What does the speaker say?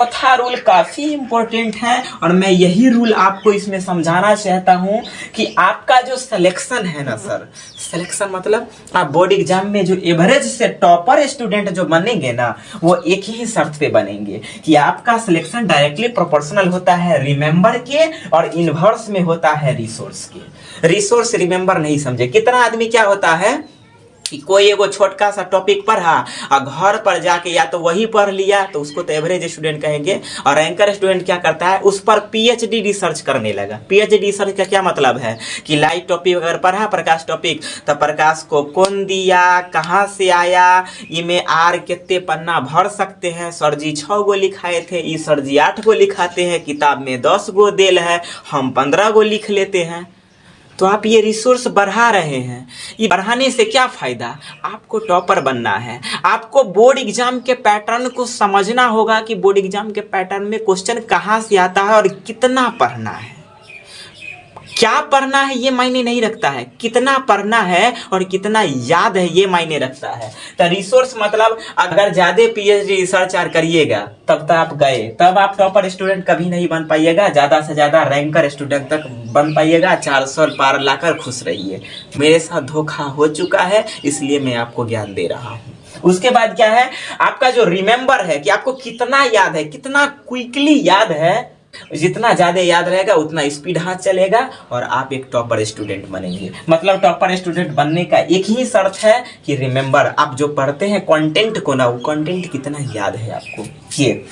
चौथा रूल काफी इंपॉर्टेंट है और मैं यही रूल आपको इसमें समझाना चाहता हूं कि आपका जो सिलेक्शन है ना सर, सिलेक्शन मतलब आप बोर्ड एग्जाम में जो एवरेज से टॉपर स्टूडेंट जो बनेंगे ना, वो एक ही शर्त पे बनेंगे कि आपका सिलेक्शन डायरेक्टली प्रोपोर्शनल होता है रिमेंबर के और इनवर्स में होता है रिसोर्स के। रिसोर्स रिमेंबर नहीं समझे। कितना आदमी क्या होता है कि कोई एगो छोटका सा टॉपिक पढ़ा और घर पर जाके या तो वही पढ़ लिया तो उसको तो एवरेज स्टूडेंट कहेंगे, और रैंकर स्टूडेंट क्या करता है उस पर पीएचडी रिसर्च करने लगा। पीएचडी रिसर्च का क्या मतलब है कि लाइव टॉपिक अगर पढ़ा प्रकाश टॉपिक, तो प्रकाश को कौन दिया, कहाँ से आया, इमें आर कितने पन्ना भर सकते हैं, सर जी 6 गो लिखाए थे, ई सर जी 8 गो लिखाते हैं, किताब में 10 गो देल है, हम 15 गो लिख लेते हैं। तो आप ये रिसोर्स बढ़ा रहे हैं। ये बढ़ाने से क्या फायदा? आपको टॉपर बनना है। आपको बोर्ड एग्जाम के पैटर्न को समझना होगा कि बोर्ड एग्जाम के पैटर्न में क्वेश्चन कहाँ से आता है और कितना पढ़ना है। क्या पढ़ना है ये मायने नहीं रखता है, कितना पढ़ना है और कितना याद है ये मायने रखता है। तो रिसोर्स मतलब अगर ज्यादा पीएचडी रिसर्च करिएगा तब तक आप गए, तब आप टॉपर स्टूडेंट कभी नहीं बन पाइएगा, ज्यादा से ज्यादा रैंकर स्टूडेंट तक बन पाइएगा। 400 पार लाकर खुश रहिए। मेरे साथ धोखा हो चुका है, इसलिए मैं आपको ज्ञान दे रहा हूँ। उसके बाद क्या है, आपका जो रिमेंबर है कि आपको कितना याद है, कितना क्विकली याद है, जितना ज्यादा याद रहेगा उतना स्पीड हाथ चलेगा और आप एक टॉपर स्टूडेंट बनेंगे। मतलब टॉपर स्टूडेंट बनने का एक ही शर्त है कि रिमेंबर, आप जो पढ़ते हैं कंटेंट को ना, वो कंटेंट कितना याद है आपको ये।